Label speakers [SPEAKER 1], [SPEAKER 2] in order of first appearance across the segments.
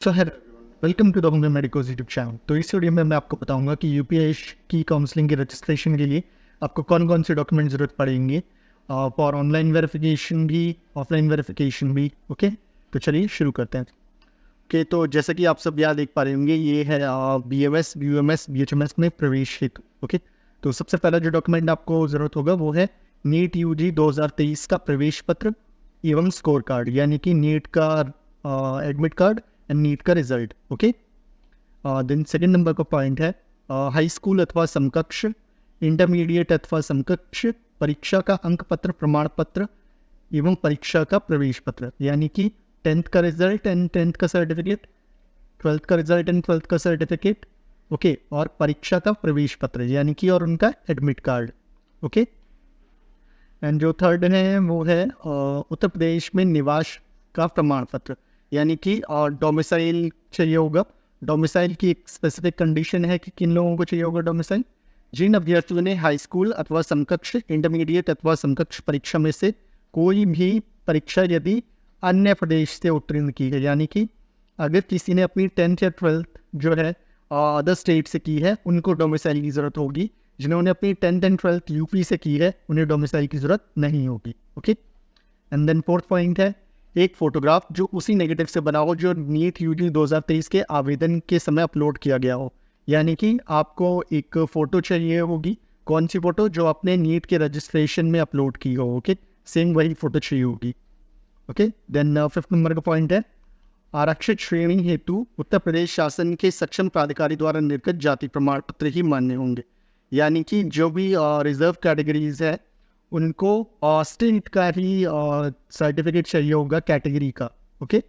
[SPEAKER 1] So hello welcome to the home medicos YouTube channel. तो इस video में मैं आपको बताऊंगा कि यूपीएससी की काउंसलिंग के रजिस्ट्रेशन के लिए आपको कौन कौन से डॉक्यूमेंट ज़रूरत पड़ेंगे फॉर ऑनलाइन वेरिफिकेशन भी, ऑफलाइन वेरिफिकेशन भी। ओके, तो चलिए शुरू करते हैं। ओके, तो जैसा कि आप सब यहाँ देख पा रहे होंगे, ये है BMS, BUMS, BHMS में प्रवेश हेतु। ओके, तो सबसे पहला जो डॉक्यूमेंट आपको ज़रूरत होगा वो है नीट यूजी 2023 का प्रवेश पत्र एवं स्कोर कार्ड, यानी कि नीट का एडमिट कार्ड एंड नीट का result. Okay, then second number का पॉइंट है हाई स्कूल अथवा समकक्ष, इंटरमीडिएट अथवा समकक्ष परीक्षा का अंक पत्र, प्रमाण पत्र एवं परीक्षा का प्रवेश पत्र, यानी कि 10th का रिजल्ट एंड 10th का सर्टिफिकेट, 12th का रिजल्ट एंड 12th का सर्टिफिकेट। ओके, और परीक्षा का प्रवेश पत्र यानी कि और उनका एडमिट कार्ड। ओके, एंड जो थर्ड है वो है उत्तर प्रदेश में निवास का प्रमाण पत्र, यानी कि डोमिसाइल चाहिए होगा। डोमिसाइल की एक स्पेसिफिक कंडीशन है कि किन लोगों को चाहिए होगा डोमिसाइल। जिन अभ्यर्थियों ने हाई स्कूल अथवा समकक्ष, इंटरमीडिएट अथवा समकक्ष परीक्षा में से कोई भी परीक्षा यदि अन्य प्रदेश से उत्तीर्ण की है, यानी कि अगर किसी ने अपनी 10th या 12th जो है अदर स्टेट से की है, उनको डोमिसाइल की ज़रूरत होगी। जिन्होंने अपनी 10th एंड 12th यूपी से की है, उन्हें डोमिसाइल की ज़रूरत नहीं होगी। Okay, and then fourth point है एक फोटोग्राफ जो उसी नेगेटिव से बना हो जो नीट यूजी 2023 के आवेदन के समय अपलोड किया गया हो, यानी कि आपको एक फ़ोटो चाहिए होगी। कौन सी फ़ोटो? जो आपने नीट के रजिस्ट्रेशन में अपलोड की हो। ओके, सेम वही फ़ोटो चाहिए होगी। ओके, देन फिफ्थ नंबर का पॉइंट है आरक्षित श्रेणी हेतु उत्तर प्रदेश शासन के सक्षम प्राधिकारी द्वारा निर्गत जाति प्रमाण पत्र ही मान्य होंगे, यानी कि जो भी रिजर्व कैटेगरीज है उनको स्टेट का ही सर्टिफिकेट चाहिए होगा कैटेगरी का। ओके,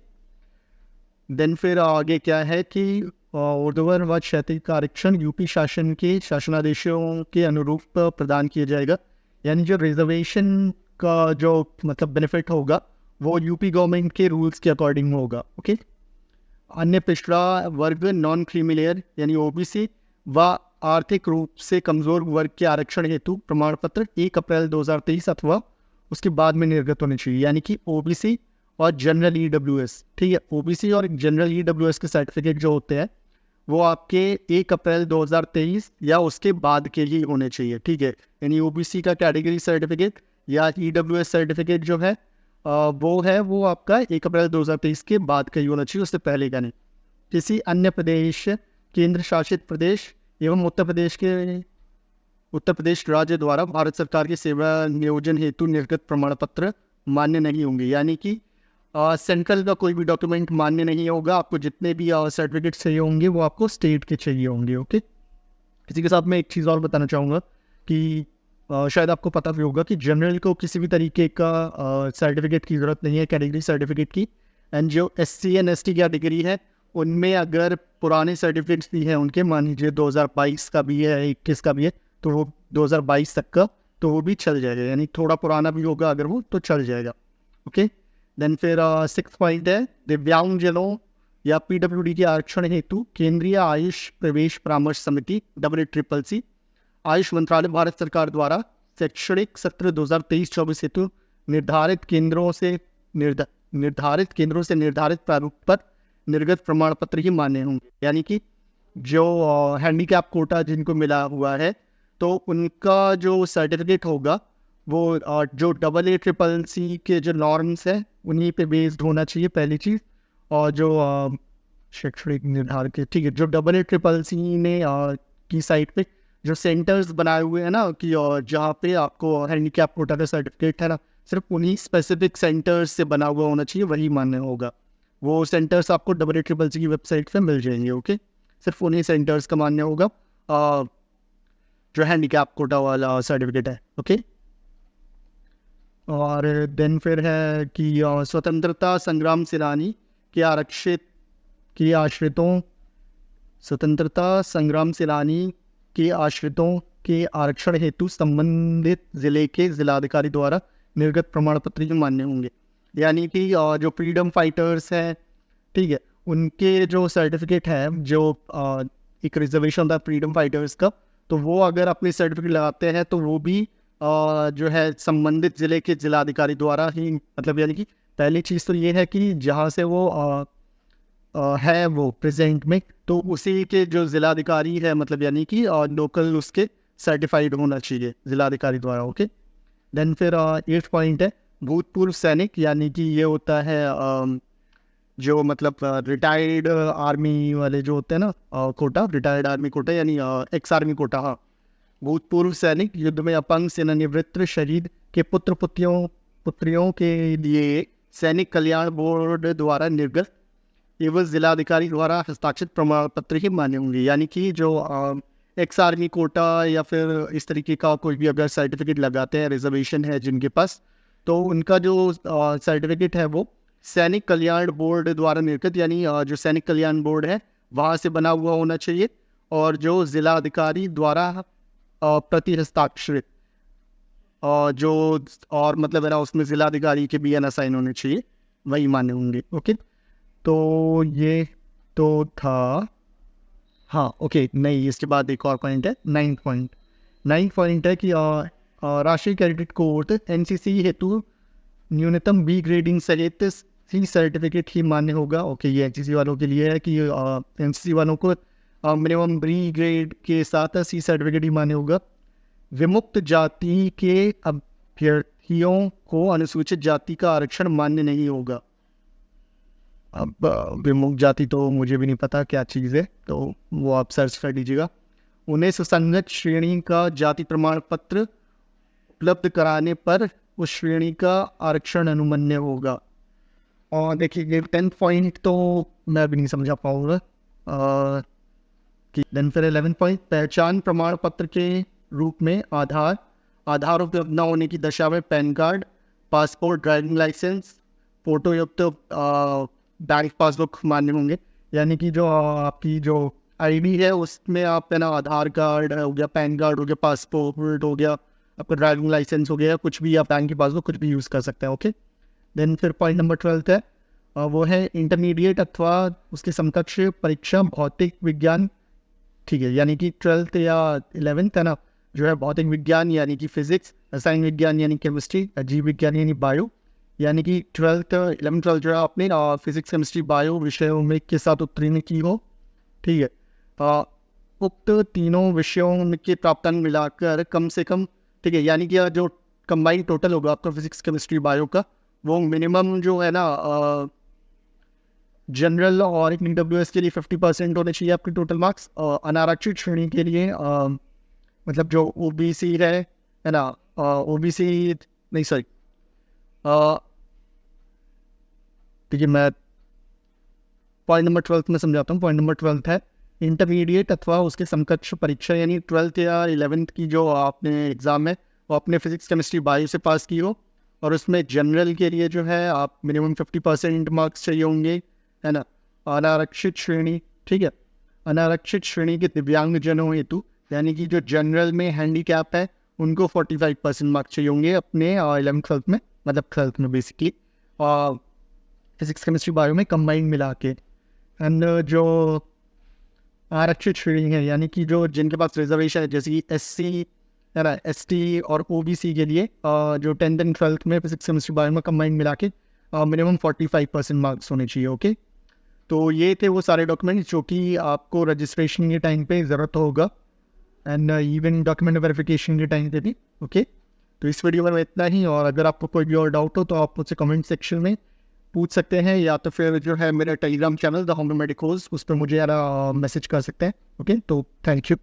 [SPEAKER 1] देन फिर आगे क्या है कि ऊर्ध्वर व क्षैतिज का आरक्षण यूपी शासन के शासनादेशों के अनुरूप प्रदान किया जाएगा, यानी जो रिजर्वेशन का जो मतलब बेनिफिट होगा वो यूपी गवर्नमेंट के रूल्स के अकॉर्डिंग होगा। ओके, अन्य पिछड़ा वर्ग, नॉन क्रीमी लेयर यानी ओबीसी व आर्थिक रूप से कमजोर वर्ग के आरक्षण हेतु प्रमाण पत्र 1 अप्रैल 2023 अथवा उसके बाद में निर्गत होने चाहिए, यानी कि ओबीसी और जनरल ईडब्ल्यूएस। ठीक है, ओबीसी और जनरल ईडब्ल्यूएस के सर्टिफिकेट जो होते हैं वो आपके 1 अप्रैल 2023 या उसके बाद के ही होने चाहिए। ठीक है, यानी ओबीसी का कैटेगरी सर्टिफिकेट या ईडब्ल्यूएस सर्टिफिकेट जो है वो आपका 1 अप्रैल 2023 के बाद का ही होना चाहिए, उससे पहले का नहीं। किसी अन्य प्रदेश, केंद्र शासित प्रदेश एवं उत्तर प्रदेश राज्य द्वारा भारत सरकार के सेवा नियोजन हेतु निर्गत प्रमाण पत्र मान्य नहीं होंगे, यानी कि सेंट्रल का कोई भी डॉक्यूमेंट मान्य नहीं होगा। आपको जितने भी सर्टिफिकेट चाहिए होंगे वो आपको स्टेट के चाहिए होंगे। ओके, इसी के साथ मैं एक चीज़ और बताना चाहूँगा कि शायद आपको पता भी होगा कि जनरल को किसी भी तरीके का सर्टिफिकेट की ज़रूरत नहीं है, कैटेगरी सर्टिफिकेट की। एंड जो SC एंड ST कैटेगरी है उनमें अगर पुराने सर्टिफिकेट्स भी हैं उनके, मान लीजिए 2022 का भी है, 21 का भी है, तो वो 2022 तक का तो वो भी चल जाएगा, यानी थोड़ा पुराना भी होगा अगर वो तो चल जाएगा। ओके, देन फिर सिक्स पॉइंट है दिव्यांगजनों या PWD के आरक्षण हेतु केंद्रीय आयुष प्रवेश परामर्श समिति CCC आयुष मंत्रालय भारत सरकार द्वारा शैक्षणिक सत्र 2023-24 हेतु निर्धारित केंद्रों से निर्धारित प्रारूप पर निर्गत प्रमाण पत्र ही मान्य होंगे, यानी कि जो हैंडीकैप कोटा जिनको मिला हुआ है तो उनका जो सर्टिफिकेट होगा वो जो AACCC के जो नॉर्म्स है उन्हीं पे बेस्ड होना चाहिए, पहली चीज़। और जो शैक्षणिक निर्धारक, ठीक है, जो AACCC ने की साइट पे जो सेंटर्स बनाए हुए हैं ना कि जहाँ पे आपको हैंडीकैप कोटा का सर्टिफिकेट है ना, सिर्फ उन्हीं स्पेसिफिक सेंटर्स से बना हुआ होना चाहिए, वही मान्य होगा। वो सेंटर्स आपको AACCC की वेबसाइट पे मिल जाएंगे। ओके, सिर्फ उन्हीं सेंटर्स का मान्य होगा जो हैंडीकैप कोटा वाला सर्टिफिकेट है। ओके, और देन फिर है कि स्वतंत्रता संग्राम सेनानी के आश्रितों स्वतंत्रता संग्राम सेनानी के आश्रितों के आरक्षण हेतु संबंधित जिले के जिलाधिकारी द्वारा निर्गत प्रमाण पत्र ही मान्य होंगे, यानी कि जो फ्रीडम फाइटर्स हैं, ठीक है, उनके जो सर्टिफिकेट है, जो एक रिजर्वेशन था फ्रीडम फाइटर्स का, तो वो अगर अपने सर्टिफिकेट लगाते हैं तो वो भी जो है संबंधित जिले के जिलाधिकारी द्वारा ही, मतलब यानी कि पहली चीज़ तो ये है कि जहाँ से वो है वो प्रेजेंट में, तो उसी के जो ज़िलाधिकारी है मतलब यानी कि लोकल उसके सर्टिफाइड होना चाहिए ज़िलाधिकारी द्वारा। ओके, देन फिर 8th पॉइंट है भूतपूर्व सैनिक, यानी कि ये होता है जो मतलब रिटायर्ड आर्मी वाले जो होते हैं ना, कोटा, रिटायर्ड आर्मी कोटा यानी एक्स आर्मी कोटा। हाँ, भूतपूर्व सैनिक, युद्ध में अपंग, सेवानिवृत्त, शहीद के पुत्रियों के लिए सैनिक कल्याण बोर्ड द्वारा निर्गत एवं जिलाधिकारी द्वारा हस्ताक्षरित प्रमाण पत्र ही मान्य होंगे। यानी कि जो एक्स आर्मी कोटा या फिर इस तरीके का कोई भी अगर सर्टिफिकेट लगाते हैं, रिजर्वेशन है जिनके पास, तो उनका जो सर्टिफिकेट है वो सैनिक कल्याण बोर्ड द्वारा निर्गत, यानी जो सैनिक कल्याण बोर्ड है वहाँ से बना हुआ होना चाहिए, और जो जिलाधिकारी द्वारा प्रति हस्ताक्षरित जो और मतलब है ना उसमें जिलाधिकारी के भी साइन होने चाहिए, वही मान्य होंगे। ओके, तो ये तो था। हाँ ओके, नहीं इसके बाद एक और पॉइंट है, 9th पॉइंट है कि राष्ट्रीय कैडेट कोर एनसीसी हेतु न्यूनतम बी ग्रेडिंग सहित सी सर्टिफिकेट ही मान्य होगा। ओके, ये एनसीसी वालों के लिए है कि एनसीसी वालों को मिनिमम बी ग्रेड के साथ सी सर्टिफिकेट ही मान्य होगा। विमुक्त जाति के अभ्यर्थियों को अनुसूचित जाति का आरक्षण मान्य नहीं होगा। अब विमुक्त जाति तो मुझे भी नहीं पता क्या चीज़ है, तो वो आप सर्च कर लीजिएगा। उन्हें सुसंगत श्रेणी का जाति प्रमाण पत्र उपलब्ध कराने पर उस श्रेणी का आरक्षण अनुमन्य होगा। और देखिए ये 10th पॉइंट तो मैं भी नहीं समझा पाऊँगा कि। देन फिर 11th पॉइंट, पहचान प्रमाण पत्र के रूप में आधार उपलब्ध न होने की दशा में PAN card, passport, driving licence, photo युक्त बैंक पासबुक मान्य होंगे। यानी कि जो आपकी जो आईडी है उसमें आप है ना आधार कार्ड हो गया, पैन कार्ड हो गया, पासपोर्ट हो गया, आपका ड्राइविंग लाइसेंस हो गया, कुछ भी, आप बैंक की पासबुक कुछ भी यूज़ कर सकते हैं। ओके, देन फिर पॉइंट नंबर 12 है वो है इंटरमीडिएट अथवा उसके समकक्ष परीक्षा भौतिक विज्ञान। ठीक है, यानी कि 12th या 11th है ना, जो है भौतिक विज्ञान यानी कि फिजिक्स, रसायन विज्ञान यानी केमिस्ट्री, जीव विज्ञान यानी बायो, यानी कि 12th 11th 12th जो है आपने फिजिक्स, केमिस्ट्री, बायो विषयों में के साथ उत्तीर्ण की हो। ठीक है, उक्त तीनों विषयों के प्राप्तांक मिलाकर कम से कम, ठीक है, यानी कि जो कंबाइंड टोटल होगा आपका फिजिक्स, केमिस्ट्री, बायो का, वो मिनिमम जो है ना जनरल और EWS के लिए 50% होने चाहिए आपके टोटल मार्क्स। अनारक्षित श्रेणी के लिए मतलब जो OBC है ना, OBC नहीं सॉरी, ठीक है मैं पॉइंट नंबर 12 में समझाता हूँ। पॉइंट नंबर 12 है इंटरमीडिएट अथवा उसके समकक्ष परीक्षा, यानी 12th या 11th की जो आपने एग्ज़ाम है वो अपने फिजिक्स, केमिस्ट्री, बायो से पास की हो, और उसमें जनरल के लिए जो है आप मिनिमम 50% मार्क्स चाहिए होंगे, है ना। अनारक्षित श्रेणी, ठीक है, अनारक्षित श्रेणी के दिव्यांगजनों हेतु, यानी कि जो जनरल में हैंडीकैप है उनको 45% मार्क्स चाहिए होंगे अपने 11th 12th में, मतलब 12th में बेसिकली, और फिजिक्स, केमिस्ट्री, बायो में कंबाइंड मिला के। एंड जो आरक्षित श्रेणी है, यानी कि जो जिनके पास रिजर्वेशन है, जैसे कि SC है ना, ST और OBC के लिए जो 10th एंड 12th में फिजिक्स, केमिस्ट्री, बायो में कंबाइंड मिला के मिनिमम 45% मार्क्स होने चाहिए। ओके, तो ये थे वो सारे डॉक्यूमेंट्स जो कि आपको रजिस्ट्रेशन के टाइम पे ज़रूरत होगा, एंड इवन डॉक्यूमेंट वेरिफिकेशन के टाइम पे भी। ओके, तो इस वीडियो में इतना ही, और अगर आपको कोई भी और डाउट हो तो आप मुझसे कमेंट सेक्शन में पूछ सकते हैं, या तो फिर जो है मेरा Telegram channel the homeopathic course, उस पर मुझे यार मैसेज कर सकते हैं। ओके, तो थैंक यू।